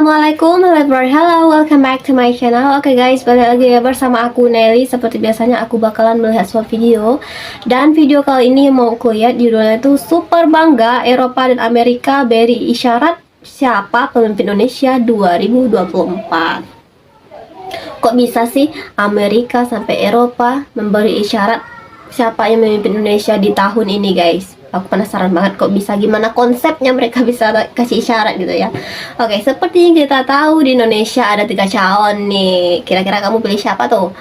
Assalamualaikum, hello, welcome back to my channel. Oke guys, balik lagi ya bersama aku Nelly. Seperti biasanya aku bakalan melihat sebuah video. Dan video kali ini mau aku lihat judulnya itu Super Bangga Eropa dan Amerika beri isyarat siapa pemimpin Indonesia 2024. Kok bisa sih Amerika sampai Eropa memberi isyarat siapa yang memimpin Indonesia di tahun ini guys? Aku penasaran banget kok bisa, gimana konsepnya mereka bisa kasih isyarat gitu ya. Oke, seperti yang kita tahu di Indonesia ada 3 calon nih. Kira-kira kamu pilih siapa tuh?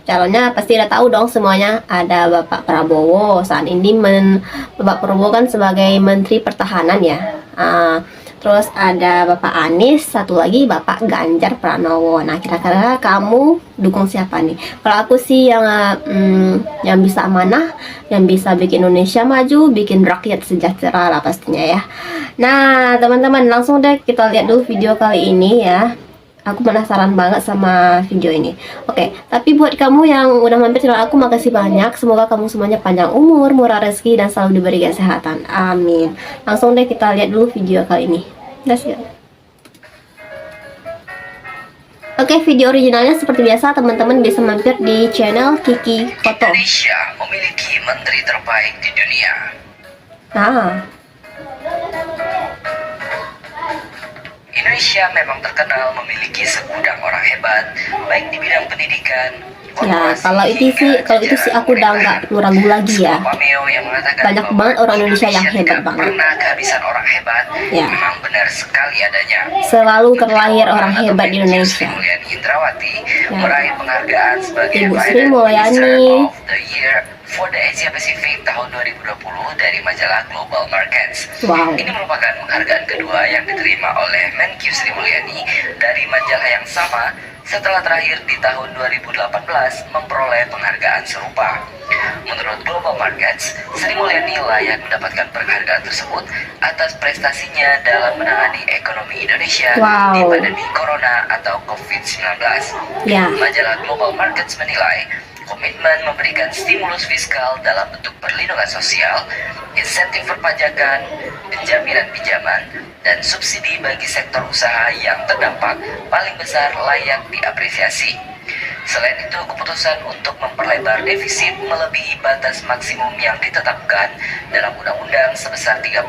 Calonnya pasti udah tahu dong semuanya. Ada Bapak Prabowo, saat ini Bapak Prabowo kan sebagai Menteri Pertahanan ya. Terus ada Bapak Anies, satu lagi Bapak Ganjar Pranowo. Nah, kira-kira kamu dukung siapa nih? Kalau aku sih yang bisa amanah, yang bisa bikin Indonesia maju, bikin rakyat sejahtera lah pastinya ya. Nah, teman-teman, langsung deh kita lihat dulu video kali ini ya. Aku penasaran banget sama video ini. Oke, tapi buat kamu yang udah mampir channel aku, makasih banyak. Semoga kamu semuanya panjang umur, murah rezeki, dan selalu diberi kesehatan. Amin. Langsung deh kita lihat dulu video kali ini. Let's go. Oke, video originalnya seperti biasa teman-teman bisa mampir di channel Kiki Foto. Indonesia memiliki menteri terbaik di dunia. Nah, Indonesia memang terkenal memiliki segudang orang hebat, baik di bidang pendidikan. ya kalau itu sih aku udah nggak perlu ragu lagi ya. Banyak banget orang Indonesia yang hebat banget. Pernah kehabisan orang hebat, ya. Memang benar sekali adanya. Selalu terlahir orang hebat di Indonesia. Sri Mulyani Indrawati ya. Meraih penghargaan sebagai Ibu Sri Mulyani of the Year for the Asia Pacific tahun 2020 dari majalah Global Markets. Wow. Ini merupakan penghargaan kedua yang diterima oleh Menkyu Sri Mulyani dari majalah yang sama setelah terakhir di tahun 2018 memperoleh penghargaan serupa. Menurut Global Markets, Sri Mulyani layak mendapatkan penghargaan tersebut atas prestasinya dalam menangani ekonomi Indonesia di pandemi Corona atau COVID-19. Ya. Majalah Global Markets menilai komitmen memberikan stimulus fiskal dalam bentuk perlindungan sosial, insentif perpajakan, penjaminan pinjaman, dan subsidi bagi sektor usaha yang terdampak paling besar layak diapresiasi. Selain itu, keputusan untuk memperlebar defisit melebihi batas maksimum yang ditetapkan dalam undang-undang sebesar 3%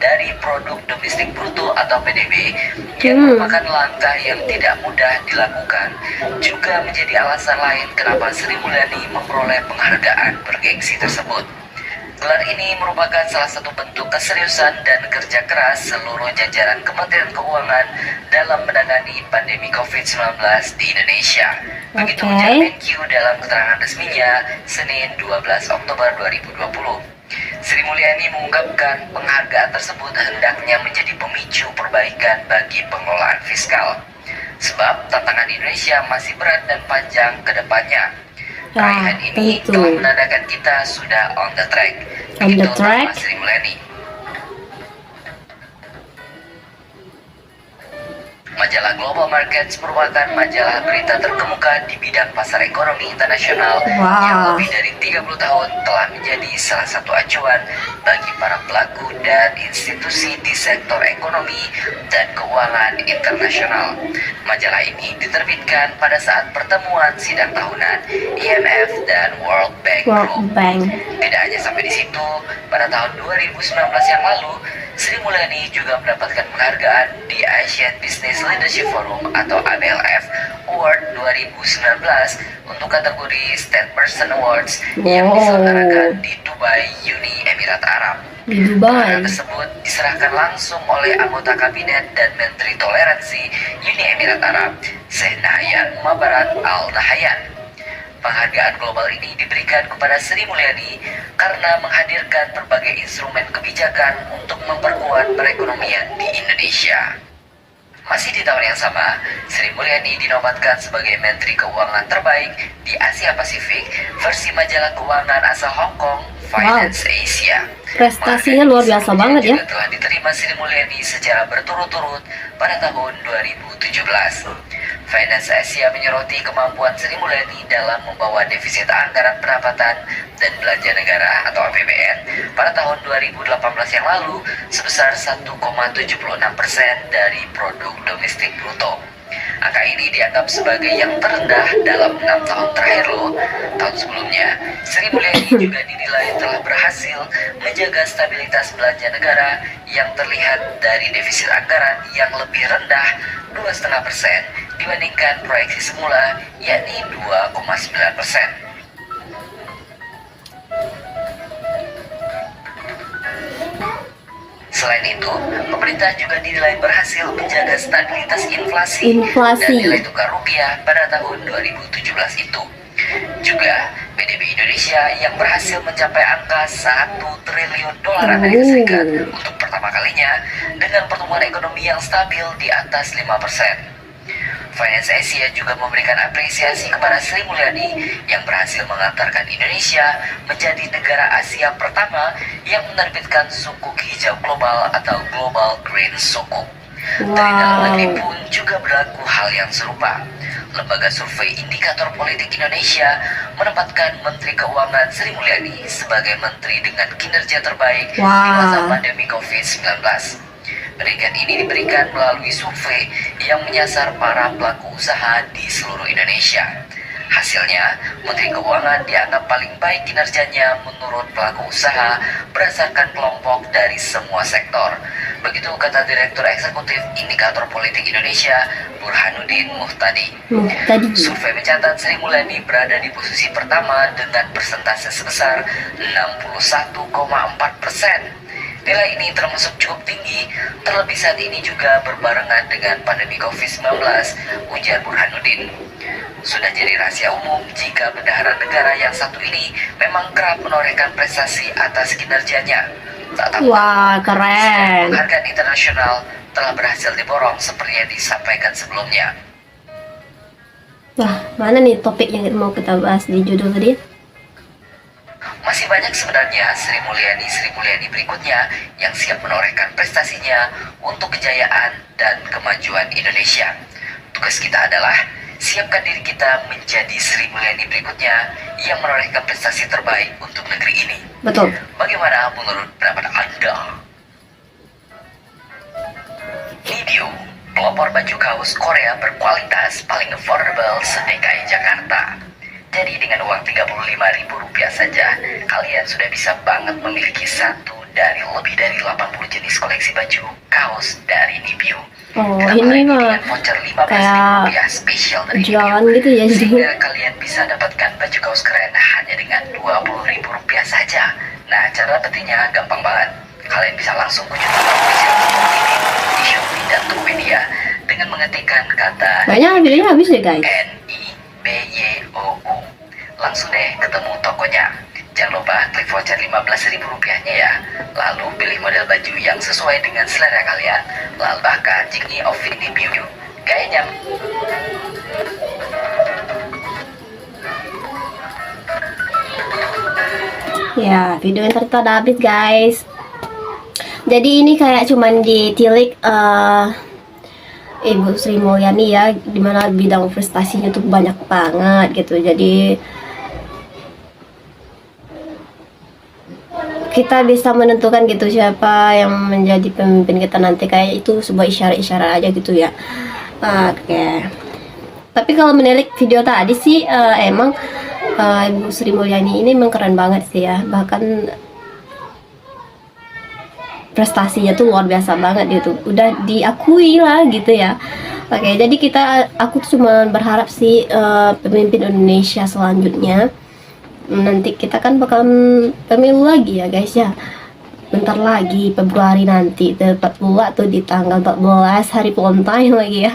dari produk domestik bruto atau PDB yang merupakan langkah yang tidak mudah dilakukan juga menjadi alasan lain kenapa Sri Mulyani memperoleh penghargaan bergengsi tersebut. Gelar ini merupakan salah satu bentuk keseriusan dan kerja keras seluruh jajaran Kementerian Keuangan dalam menangani pandemi COVID-19 di Indonesia. Begitu ujar Menkyu dalam keterangan resminya Senin 12 Oktober 2020. Sri Mulyani mengungkapkan penghargaan tersebut hendaknya menjadi pemicu perbaikan bagi pengelolaan fiskal. Sebab tantangan Indonesia masih berat dan panjang ke depannya. Raihan ini telah menandakan kita sudah on the track. Begitu Sri Mulyani. Majalah Global Markets merupakan majalah berita terkemuka di bidang pasar ekonomi internasional yang lebih dari 30 tahun telah menjadi salah satu acuan bagi para pelaku dan institusi di sektor ekonomi dan keuangan internasional. Majalah ini diterbitkan pada saat pertemuan sidang tahunan IMF dan World Bank Group. Tidak hanya sampai di situ, pada tahun 2019 yang lalu, Sri Mulyani juga mendapatkan penghargaan di Asian Business Leadership Forum atau ABLF Award 2019 untuk kategori State Person Awards yang diselenggarakan di Dubai, Uni Emirat Arab. Penghargaan tersebut diserahkan langsung oleh anggota kabinet dan Menteri Toleransi Uni Emirat Arab, Sheikh Nahyan Mubarak Al Nahyan. Penghargaan global ini diberikan kepada Sri Mulyani karena menghadirkan berbagai instrumen kebijakan untuk memperkuat perekonomian di Indonesia. Masih di tahun yang sama, Sri Mulyani dinobatkan sebagai Menteri Keuangan terbaik di Asia Pasifik versi majalah keuangan asal Hong Kong, Finance Asia. Prestasinya luar biasa banget ya. Telah diterima Sri Mulyani secara berturut-turut pada tahun 2017. Finance Asia menyoroti kemampuan Sri Mulyani dalam membawa defisit anggaran pendapatan dan belanja negara atau APBN pada tahun 2018 yang lalu sebesar 1,76% dari produk domestik bruto. Angka ini dianggap sebagai yang terendah dalam 6 tahun terakhir loh. Tahun sebelumnya, Sri Mulyani juga dinilai telah berhasil menjaga stabilitas belanja negara yang terlihat dari defisit anggaran yang lebih rendah 2,5% dibandingkan proyeksi semula yakni 2,9%. Selain itu, pemerintah juga dinilai berhasil menjaga stabilitas inflasi dan nilai tukar rupiah pada tahun 2017 itu. Juga, PDB Indonesia yang berhasil mencapai angka 1 triliun dolar Amerika Serikat untuk pertama kalinya dengan pertumbuhan ekonomi yang stabil di atas 5%. Finance Asia juga memberikan apresiasi kepada Sri Mulyani yang berhasil mengantarkan Indonesia menjadi negara Asia pertama yang menerbitkan sukuk hijau global atau Global Green Sukuk. Dari dalam negeri pun juga berlaku hal yang serupa. Lembaga Survei Indikator Politik Indonesia menempatkan Menteri Keuangan Sri Mulyani sebagai menteri dengan kinerja terbaik di masa pandemi COVID-19. Peringkat ini diberikan melalui survei yang menyasar para pelaku usaha di seluruh Indonesia. Hasilnya, Menteri Keuangan dianggap paling baik kinerjanya menurut pelaku usaha berdasarkan kelompok dari semua sektor. Begitu kata Direktur Eksekutif Indikator Politik Indonesia, Burhanuddin Muhtadi. Survei mencatat Sri Mulyani berada di posisi pertama dengan persentase sebesar 61,4%. Nilai ini termasuk cukup tinggi, terlebih saat ini juga berbarengan dengan pandemi COVID-19, ujar Burhanuddin. Sudah jadi rahasia umum jika bendahara negara yang satu ini memang kerap menorehkan prestasi atas kinerjanya. Tak tahu keren. Penghargaan internasional telah berhasil diborong seperti yang disampaikan sebelumnya. Wah, mana nih topik yang mau kita bahas di judul tadi? Masih banyak sebenarnya Sri Mulyani berikutnya yang siap menorehkan prestasinya untuk kejayaan dan kemajuan Indonesia. Tugas kita adalah siapkan diri kita menjadi Sri Mulyani berikutnya yang menorehkan prestasi terbaik untuk negeri ini. Betul. Bagaimana menurut pendapat Anda? Nibio, pelopor baju kaos Korea berkualitas paling affordable se-DKI Jakarta. Jadi dengan uang Rp35.000 saja, kalian sudah bisa banget memiliki satu dari lebih dari 80 jenis koleksi baju kaos dari Nibio. Ini mah voucher Rp15.000 spesial dari jualan Nibio, gitu ya. sehingga kalian bisa dapatkan baju kaos keren hanya dengan Rp20.000 saja. Nah, cara dapetinnya gampang banget. Kalian bisa langsung kunjungi official Nibio di Shopee dan Tokopedia dengan mengetikkan kata banyak videonya habis deh guys. NIBYOU. Langsung deh ketemu tokonya. Jangan lupa klik voucher Rp15.000-nya ya. Lalu pilih model baju yang sesuai dengan selera kalian. Lalu bahkan jikni outfit Nibio. Gayanya ya, video yang udah habis guys. Jadi ini kayak cuman ditilik Ibu Sri Mulyani ya, dimana bidang prestasinya tuh banyak banget gitu. Jadi kita bisa menentukan gitu siapa yang menjadi pemimpin kita nanti, kayak itu sebuah isyarat-isyarat aja gitu ya. Oke. Tapi kalau menilik video tadi sih emang Ibu Sri Mulyani ini memang keren banget sih ya. Bahkan prestasinya tuh luar biasa banget gitu, udah diakui lah gitu ya. Oke, jadi aku tuh cuma berharap sih pemimpin Indonesia selanjutnya, nanti kita kan bakal pemilu lagi ya guys ya, bentar lagi Februari nanti, tepat pula tuh di tanggal 14 hari Valentine lagi ya.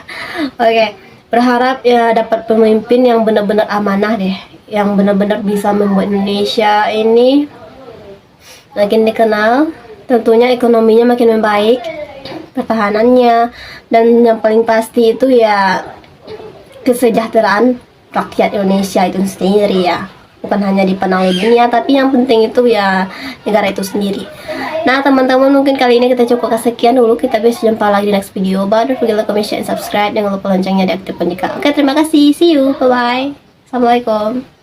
Oke, berharap ya dapat pemimpin yang benar-benar amanah deh, yang benar-benar bisa membuat Indonesia ini makin dikenal. Tentunya ekonominya makin membaik, pertahanannya, dan yang paling pasti itu ya kesejahteraan rakyat Indonesia itu sendiri ya. bukan hanya dipandang oleh dunia, tapi yang penting itu ya negara itu sendiri. Nah teman-teman, mungkin kali ini kita cukup kesekian dulu, kita bisa jumpa lagi di next video. Don't forget to comment, share, and subscribe, jangan lupa loncengnya diaktifkan juga. Oke, terima kasih, see you, bye bye, assalamualaikum.